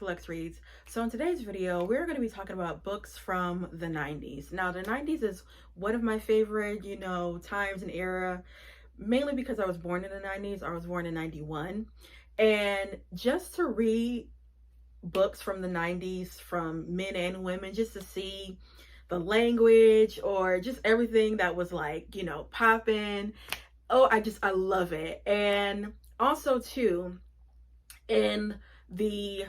to Lex Reads. So in today's video, we're going to be talking about books from the 90s. Now, the 90s is one of my favorite, times and era, mainly because I was born in the 90s. I was born in 91. And just to read books from the 90s from men and women, just to see the language or just everything that was like, popping. Oh, I love it. And also too, in the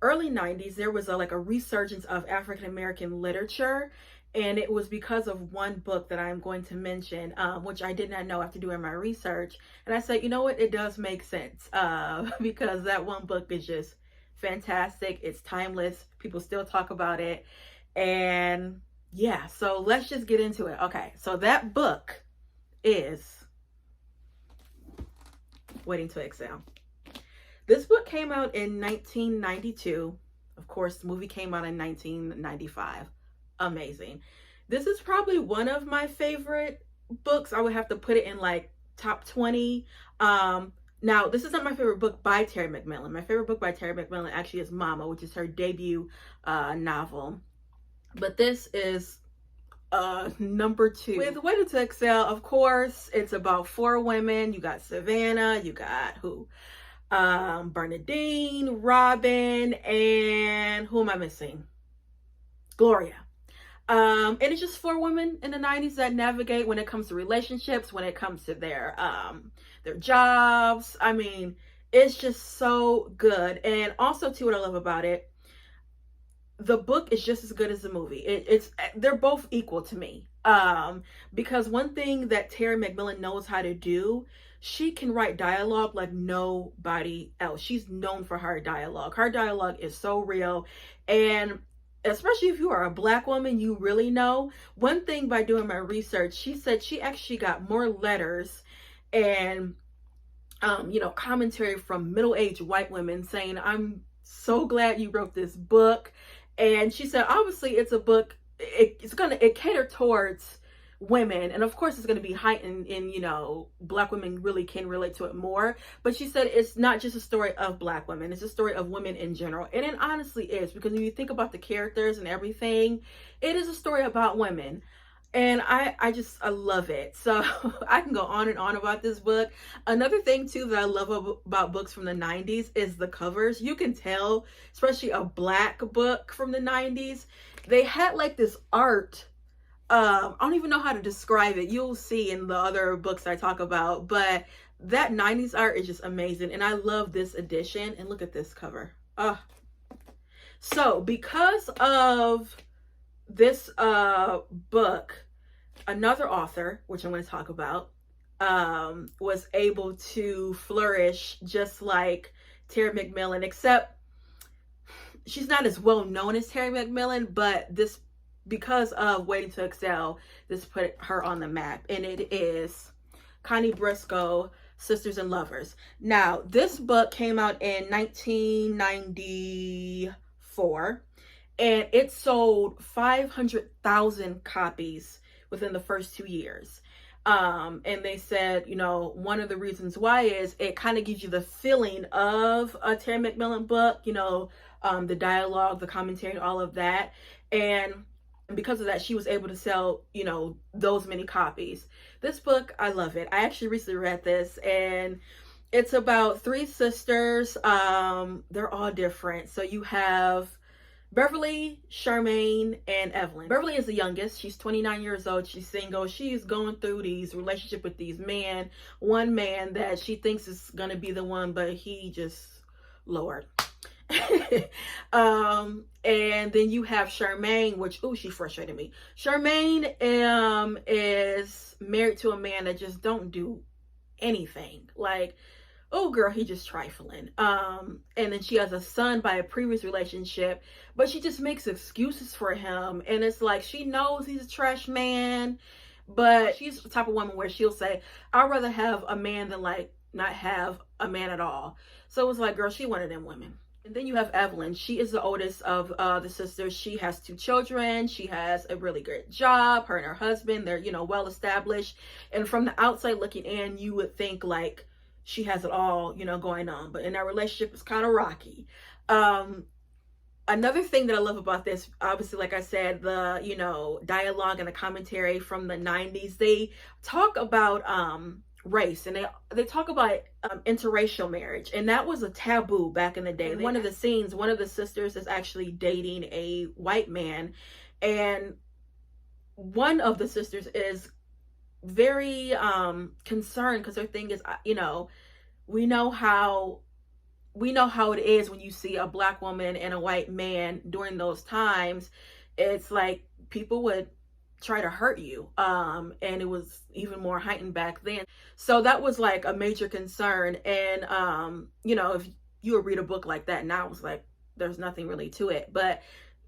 early 90s, there was a resurgence of African American literature, and it was because of one book that I'm going to mention, which I did not know after doing my research. And I said, you know what, it does make sense, because that one book is just fantastic. It's timeless. People still talk about it. And yeah, so let's just get into it. Okay, so that book is Waiting to Exhale. This book came out in 1992. Of course, the movie came out in 1995. Amazing. This is probably one of my favorite books. I would have to put it in top 20. Now, this is not my favorite book by Terry McMillan. My favorite book by Terry McMillan actually is Mama, which is her debut novel. But this is number 2. With Waiting to Exhale, of course, it's about 4 women. You got Savannah, you got Bernadine, Robin, and who am I missing? Gloria. And it's just 4 women in the 90s that navigate when it comes to relationships, when it comes to their jobs. I mean, it's just so good. And also too, what I love about it, the book is just as good as the movie. They're both equal to me. Because one thing that Terry McMillan knows how to do, she can write dialogue like nobody else. She's known for her dialogue. Her dialogue is so real. And especially if you are a Black woman, you really know. One thing by doing my research, she said she actually got more letters and, commentary from middle-aged white women saying, I'm so glad you wrote this book. And she said, obviously, it's a book, it cater towards women, and of course it's going to be heightened in Black women really can relate to it more. But she said it's not just a story of Black women, it's a story of women in general. And it honestly is, because when you think about the characters and everything, it is a story about women. And I love it. So I can go on and on about this book. Another thing too that I love about books from the 90s is the covers. You can tell, especially a Black book from the 90s, they had this art. I don't even know how to describe it. You'll see in the other books I talk about, but that 90s art is just amazing. And I love this edition. And look at this cover. So because of this book, another author, which I'm going to talk about, was able to flourish just like Terry McMillan, except she's not as well known as Terry McMillan, but because of Waiting to Exhale, this put her on the map. And it is Connie Briscoe, Sisters and Lovers. Now, this book came out in 1994, and it sold 500,000 copies within the first 2 years. And they said, one of the reasons why is it kind of gives you the feeling of a Terry McMillan book, the dialogue, the commentary, all of that. And because of that, she was able to sell, those many copies. This book, I love it. I actually recently read this, and it's about 3 sisters. They're all different. So you have Beverly, Charmaine, and Evelyn. Beverly is the youngest. She's 29 years old. She's single. She's going through these relationships with these men. One man that she thinks is going to be the one, but he just, Lord. And then you have Charmaine, which, she frustrated me. Charmaine is married to a man that just don't do anything. Oh girl, he just trifling. And then she has a son by a previous relationship, but she just makes excuses for him. And it's she knows he's a trash man, but she's the type of woman where she'll say, I'd rather have a man than not have a man at all. So it was girl, she one of them women. And then you have Evelyn. She is the oldest of the sisters. She has 2 children. She has a really great job. Her and her husband, they're, well established. And from the outside looking in, you would think she has it all, going on. But in that relationship, it's kind of rocky. Um, Another thing that I love about this, obviously, like I said, the, you know, dialogue and the commentary from the 90s, they talk about race, and they talk about interracial marriage, and that was a taboo back in the day. In one of the scenes, one of the sisters is actually dating a white man, and one of the sisters is very concerned because her thing is, you know, we know how it is when you see a black woman and a white man during those times. It's like people would try to hurt you, and it was even more heightened back then. So that was like a major concern. And you know, if you would read a book like that now, it's like there's nothing really to it, but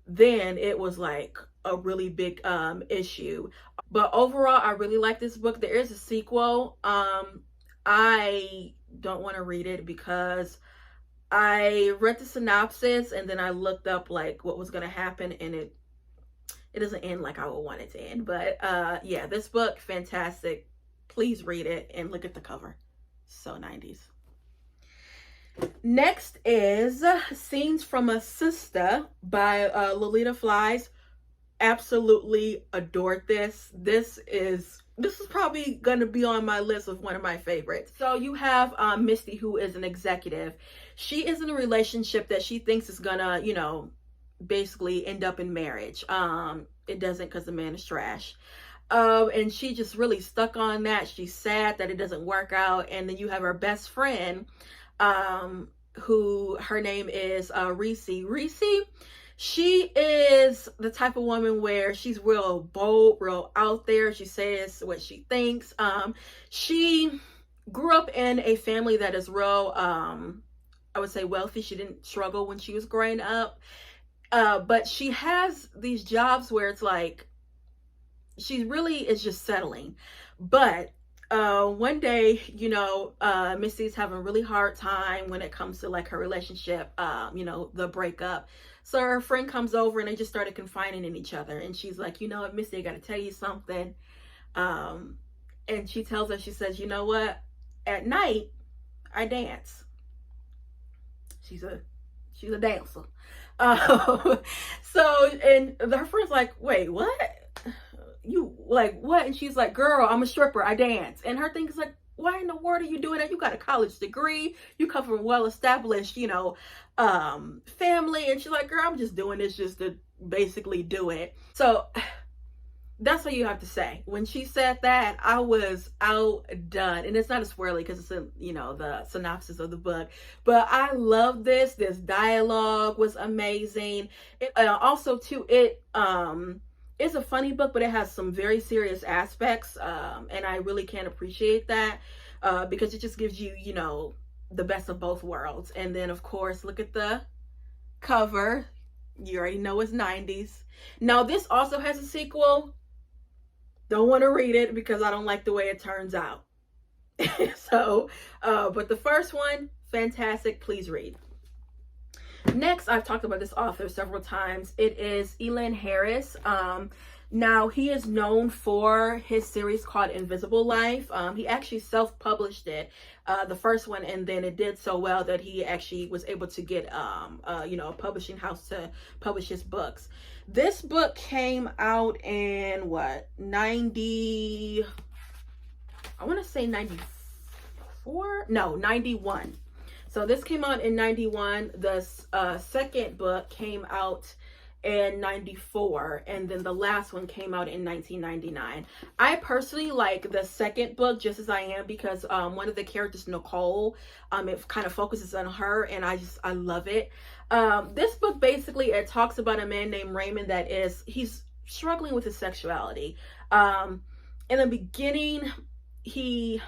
then it was like a really big issue. But overall, I really like this book. There is a sequel. I don't want to read it because I read the synopsis and then I looked up like what was going to happen, and it doesn't end like I would want it to end. But yeah, this book, fantastic. Please read it and look at the cover. So 90s. Next is Scenes from a Sister by Lolita Flies. Absolutely adored this. This is probably going to be on my list of one of my favorites. So you have Misty, who is an executive. She is in a relationship that she thinks is gonna, you know, basically end up in marriage. It doesn't, because the man is trash. And she just really stuck on that. She's sad that it doesn't work out. And then you have her best friend, who her name is Reese. She is the type of woman where she's real bold, real out there. She says what she thinks. She grew up in a family that is real, I would say, wealthy. She didn't struggle when she was growing up. But she has these jobs where it's like she really is just settling. But one day, you know, Missy's having a really hard time when it comes to like her relationship, you know, the breakup. So her friend comes over and they just started confiding in each other. And she's like, you know what, Missy, I got to tell you something. And she tells her, she says, you know what, at night, I dance. She's a dancer. So, and her friend's like, wait, what? You like what? And she's like, girl, I'm a stripper, I dance. And her thing is like, why in the world are you doing that? You got a college degree, you come from a well-established, you know, family. And she's like, girl, I'm just doing this just to basically do it. So that's what you have to say. When she said that, I was outdone. And it's not a spoiler because it's in, you know, the synopsis of the book. But I love this. This dialogue was amazing. It, also, too, it's a funny book, but it has some very serious aspects. And I really can appreciate that because it just gives you, you know, the best of both worlds. And then, of course, look at the cover. You already know it's 90s. Now, this also has a sequel. Don't want to read it because I don't like the way it turns out. So, but the first one, fantastic. Please read. Next, I've talked about this author several times. It is Elan Harris. Now, he is known for his series called Invisible Life. He actually self-published it, the first one, and then it did so well that he actually was able to get, you know, a publishing house to publish his books. This book came out in, what, 90... I want to say 94? No, 91. So this came out in 91. The second book came out in 94, and then the last one came out in 1999. I personally like the second book just as I am because one of the characters, Nicole, it kind of focuses on her, and I love it. This book basically, it talks about a man named Raymond that he's struggling with his sexuality. In the beginning, he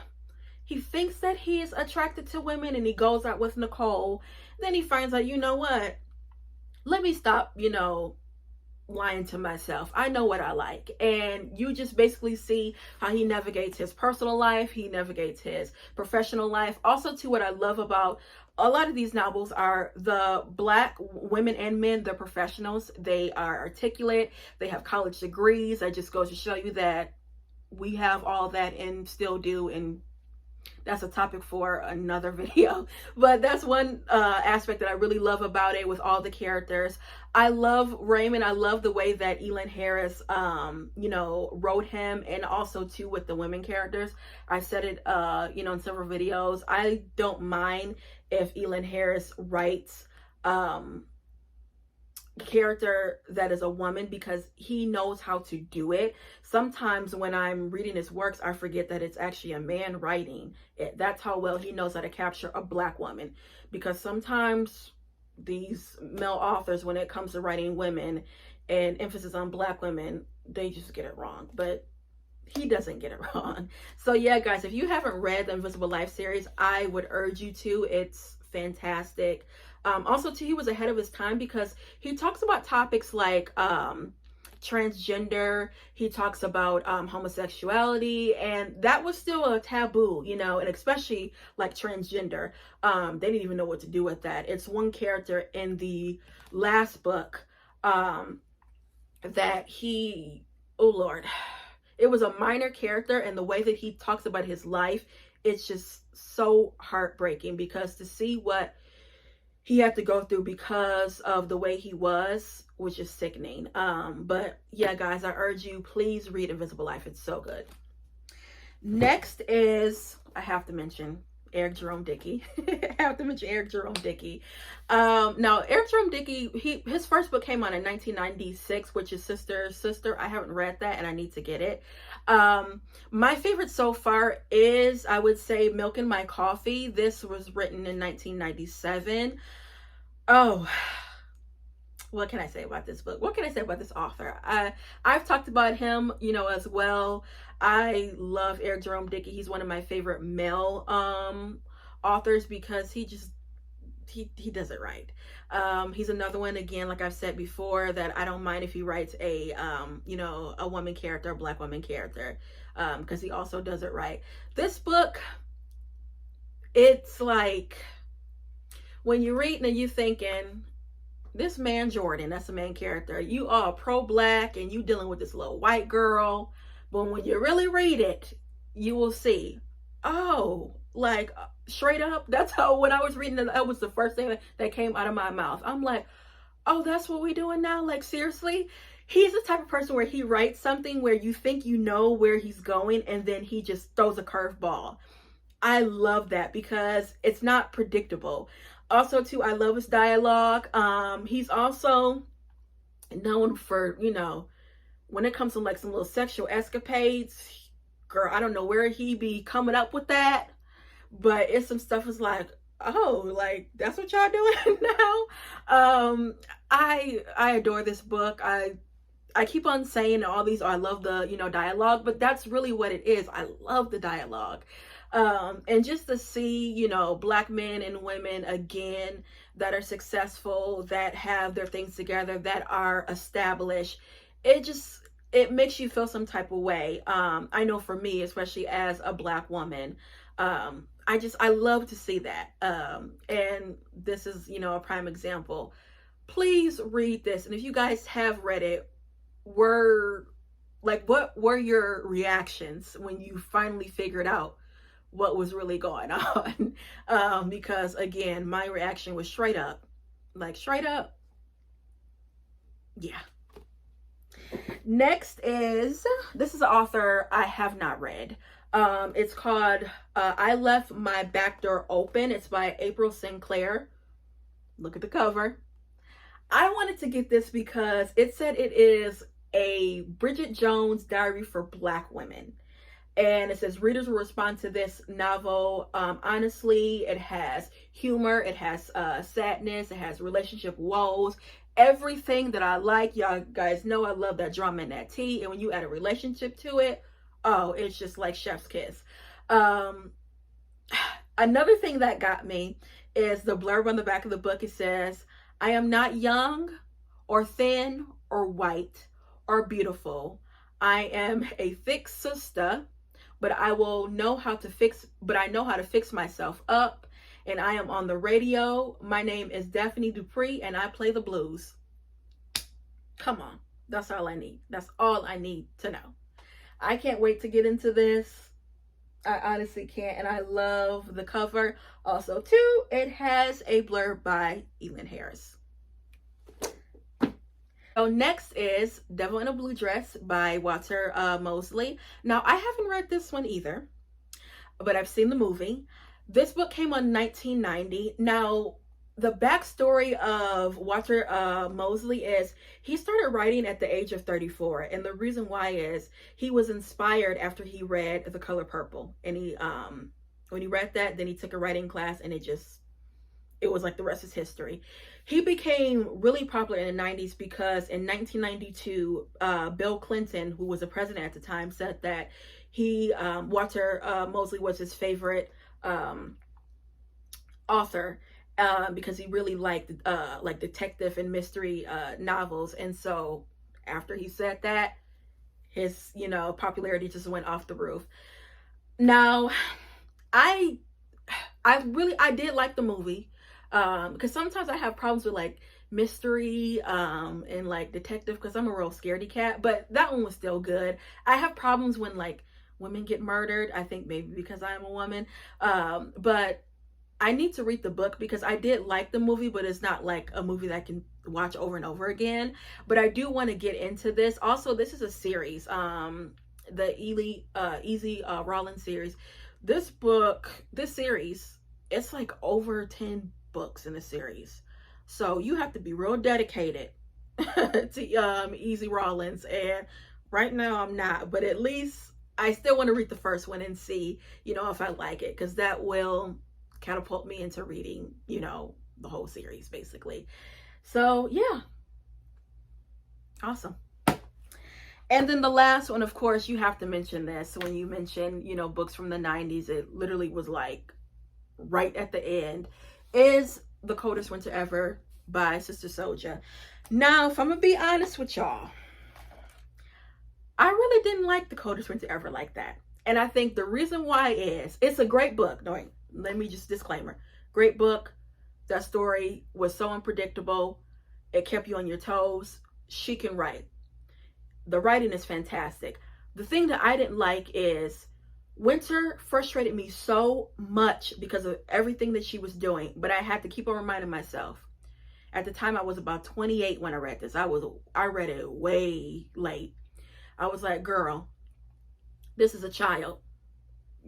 thinks that he is attracted to women, and he goes out with Nicole. Then he finds out, you know what? Let me stop, you know, lying to myself. I know what I like. And you just basically see how he navigates his personal life. He navigates his professional life. Also, too, what I love about a lot of these novels are the Black women and men, they're professionals. They are articulate. They have college degrees. That just goes to show you that we have all that and still do, and That's a topic for another video. But that's one aspect that I really love about it, with all the characters. I love Raymond. I love the way that Elin Harris, wrote him, and also too with the women characters. I said it, in several videos. I don't mind if Elin Harris writes character that is a woman, because he knows how to do it. Sometimes when I'm reading his works, I forget that it's actually a man writing it. That's how well he knows how to capture a Black woman, because sometimes these male authors, when it comes to writing women and emphasis on Black women, they just get it wrong. But he doesn't get it wrong. So yeah, guys, if you haven't read the Invisible Life series, I would urge you to. It's fantastic. Also too, he was ahead of his time, because he talks about topics like transgender. He talks about homosexuality, and that was still a taboo, and especially like transgender. They didn't even know what to do with that. It's one character in the last book that he, oh Lord, it was a minor character, and the way that he talks about his life, it's just so heartbreaking, because to see what he had to go through because of the way he was just sickening. But yeah, guys, I urge you, please read Invisible Life. It's so good. Next is, I have to mention Eric Jerome Dickey. I have to mention Eric Jerome Dickey. Now, Eric Jerome Dickey, his first book came out in 1996, which is Sister. I haven't read that, and I need to get it. My favorite so far is, I would say, Milk and My Coffee. This was written in 1997. Oh, what can I say about this book? What can I say about this author? I've talked about him, as well. I love Eric Jerome Dickey. He's one of my favorite male authors, because he does it right. He's another one, again, like I've said before, that I don't mind if he writes a a woman character, a Black woman character, because he also does it right. This book, it's like, when you're reading and you're thinking, this man Jordan, that's the main character, you are pro-Black and you dealing with this little white girl. But when you really read it, you will see, oh, like, straight up, that's how, when I was reading it, that was the first thing that came out of my mouth. I'm like, oh, that's what we're doing now? Like, seriously? He's the type of person where he writes something where you think you know where he's going, and then he just throws a curveball. I love that, because it's not predictable. Also too, I love his dialogue. He's also known for, when it comes to like some little sexual escapades, girl, I don't know where he be coming up with that, but it's some stuff is like, oh, like, that's what y'all doing now. I adore this book. I keep on saying all these, I love the, dialogue, but that's really what it is. I love the dialogue. And just to see, Black men and women, again, that are successful, that have their things together, that are established, it makes you feel some type of way. I know for me, especially as a Black woman, I love to see that. And this is, a prime example. Please read this. And if you guys have read it, what were your reactions when you finally figured out what was really going on? Because again, my reaction was straight up, yeah. Next is, this is an author I have not read. It's called I Left My Back Door Open. It's by April Sinclair. Look at the cover. I wanted to get this because it said it is a Bridget Jones diary for Black women. And it says readers will respond to this novel honestly. It has humor, it has sadness, it has relationship woes, everything that I like. Y'all guys know I love that drama and that tea. And when you add a relationship to it, oh, it's just like chef's kiss. Another thing that got me is the blurb on the back of the book. It says, I am not young or thin or white or beautiful. I am a thick sister, but I know how to fix myself up. And I am on the radio. My name is Daphne Dupree and I play the blues. Come on. That's all I need. That's all I need to know. I can't wait to get into this. I honestly can't. And I love the cover. Also, too, it has a blurb by Elin Harris. So next is Devil in a Blue Dress by Walter Mosley. Now, I haven't read this one either, but I've seen the movie. This book came on 1990. Now, the backstory of Walter Mosley is he started writing at the age of 34. And the reason why is he was inspired after he read The Color Purple. And he, when he read that, then he took a writing class, and it was like the rest is history. He became really popular in the 90s because in 1992, Bill Clinton, who was the president at the time, said that Walter Mosley was his favorite author because he really liked like detective and mystery novels. And so after he said that, his popularity just went off the roof. Now, I did like the movie. Because sometimes I have problems with like mystery and like detective because I'm a real scaredy cat, but that one was still good. I have problems when like women get murdered. I think maybe because I'm a woman, but I need to read the book because I did like the movie, but it's not like a movie that I can watch over and over again. But I do want to get into this. Also, this is a series, the Easy Rollins series. This series, it's like over 10 books in the series, so you have to be real dedicated to Easy Rollins, and right now I'm not, but at least I still want to read the first one and see if I like it, because that will catapult me into reading the whole series basically. So yeah, awesome. And then the last one, of course, you have to mention this when you mention books from the 90s. It literally was like right at the end, is The Coldest Winter Ever by Sister Souljah. Now, if I'm gonna be honest with y'all, I really didn't like The Coldest Winter Ever like that. And I think the reason why is, it's a great book. No, wait, let me just disclaimer. Great book. That story was so unpredictable. It kept you on your toes. She can write. The writing is fantastic. The thing that I didn't like is Winter frustrated me so much because of everything that she was doing, but I had to keep on reminding myself. At the time, I was about 28 when I read this. I read it way late. I was like, girl, this is a child.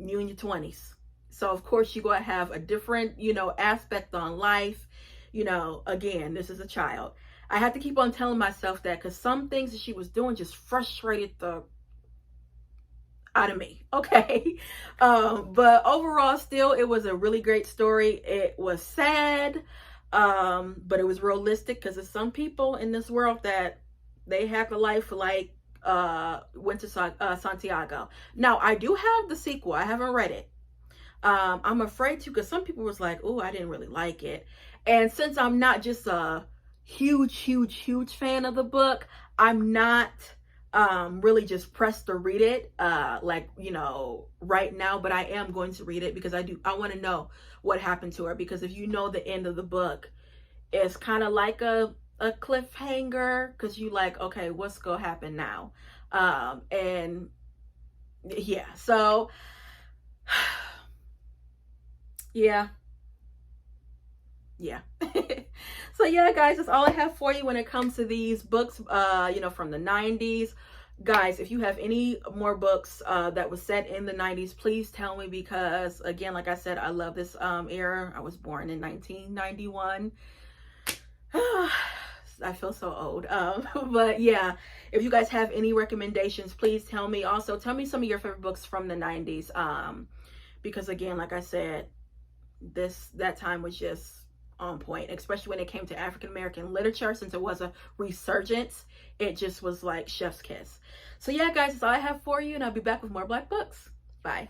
You in your 20s. So of course you're going to have a different, aspect on life. Again, this is a child. I had to keep on telling myself that because some things that she was doing just frustrated the out of me. Okay. But overall, still, it was a really great story. It was sad, but it was realistic, because there's some people in this world that they have a life like Winter Santiago. Now, I do have the sequel. I haven't read it. I'm afraid to, because some people was like, oh, I didn't really like it. And since I'm not just a huge fan of the book, I'm not really just pressed to read it right now, but I am going to read it because I want to know what happened to her, because if you know the end of the book, it's kind of like a cliffhanger, because you like, okay, what's gonna happen now? And yeah, so yeah. So yeah, guys, that's all I have for you when it comes to these books from the 90s. Guys, if you have any more books that was set in the 90s, please tell me, because again, like I said, I love this era. I was born in 1991. I feel so old. But yeah, if you guys have any recommendations, please tell me. Also, tell me some of your favorite books from the 90s. Because again, like I said, that time was just on point, especially when it came to African American literature. Since it was a resurgence, it just was like chef's kiss. So yeah, guys, that's all I have for you, and I'll be back with more Black books. Bye.